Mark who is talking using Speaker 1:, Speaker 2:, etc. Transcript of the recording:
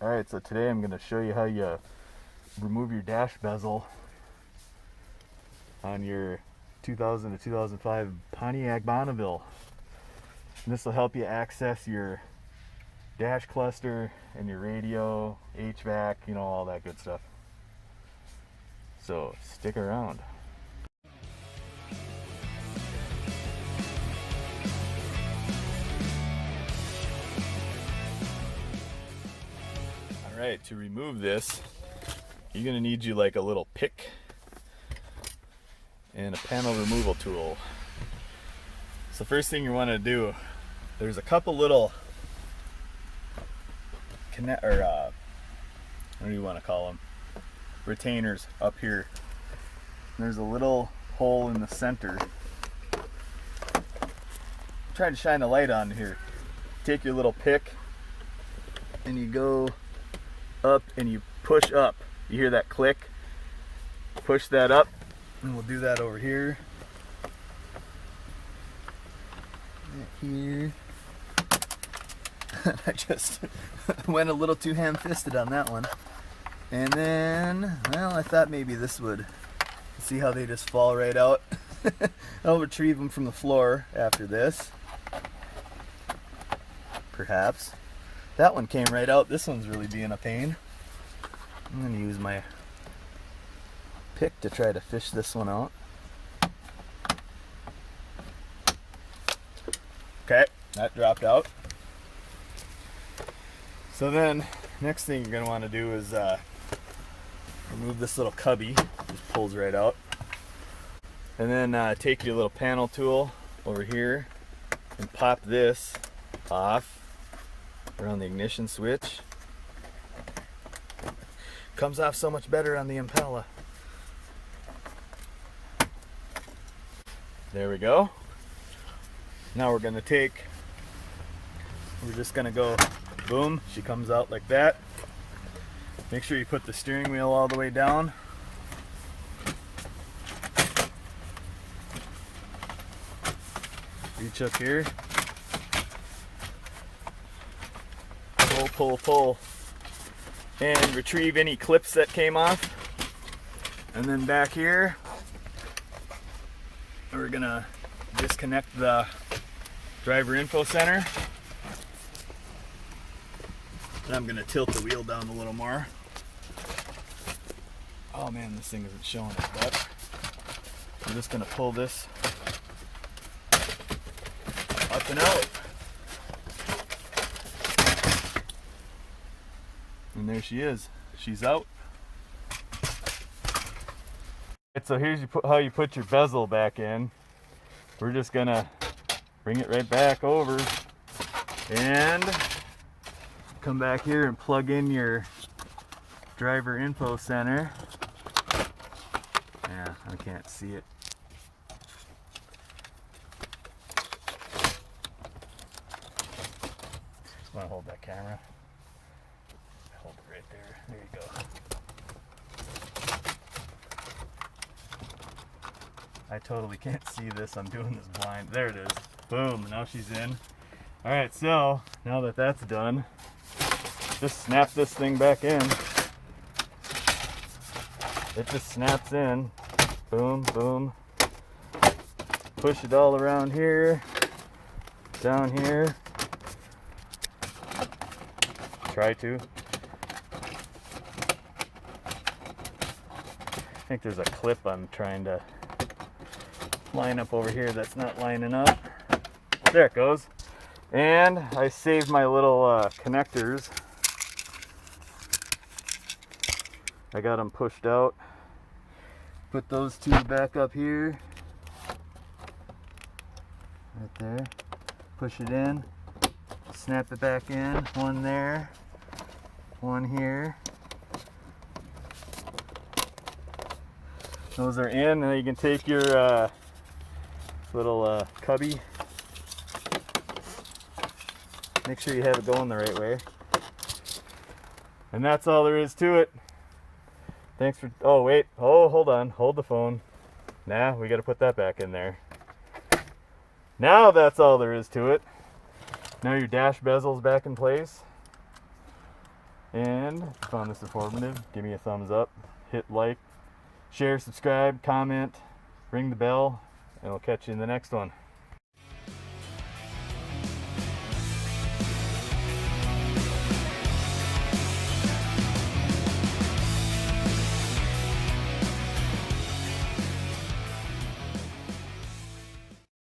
Speaker 1: Alright, so today I'm going to show you how you remove your dash bezel on your 2000 to 2005 Pontiac Bonneville. And this will help you access your dash cluster and your radio, HVAC, you know, all that good stuff. So stick around. Alright, to remove this, you're going to need you like a little pick and a panel removal tool. So first thing you want to do, there's a couple little what do you want to call them? Retainers up here. And there's a little hole in the center. Try to shine a light on here. Take your little pick and you go up and you push up. You hear that click? Push that up, and we'll do that over here. Here. I just went a little too ham-fisted on that one. And then, well, I thought maybe this would. See how they just fall right out? I'll retrieve them from the floor after this. Perhaps. That one came right out. This one's really being a pain. I'm going to use my pick to try to fish this one out. Okay, that dropped out. So then, next thing you're going to want to do is remove this little cubby. Just pulls right out. And then take your little panel tool over here and pop this off around the ignition switch. Comes off so much better on the Impala. There we go. Now we're going to we're just going to go boom, she comes out like that. Make sure you put the steering wheel all the way down. Reach up here. Pull, pull, pull. And retrieve any clips that came off. And then back here, we're gonna disconnect the driver info center. And I'm gonna tilt the wheel down a little more. Oh man, this thing isn't showing its butt. I'm just gonna pull this up and out. And there she is. She's out. So here's how you put your bezel back in. We're just gonna bring it right back over and come back here and plug in your driver info center. Yeah, I can't see it. Just want to hold that camera. Hold it right there. There you go. I totally can't see this. I'm doing this blind. There it is. Boom. Now she's in. Alright, so now that that's done, just snap this thing back in. It just snaps in. Boom, boom. Push it all around here. Down here. Try to. I think there's a clip I'm trying to line up over here that's not lining up. There it goes. And I saved my little connectors. I got them pushed out. Put those two back up here. Right there. Push it in. Snap it back in. One there. One here. Those are in, and you can take your little cubby. Make sure you have it going the right way. And that's all there is to it. Thanks for, oh wait, oh hold on, hold the phone. Nah, we gotta put that back in there. Now that's all there is to it. Now your dash bezel's back in place. And if you found this informative, give me a thumbs up, hit like, share, subscribe, comment, ring the bell, and we'll catch you in the next one.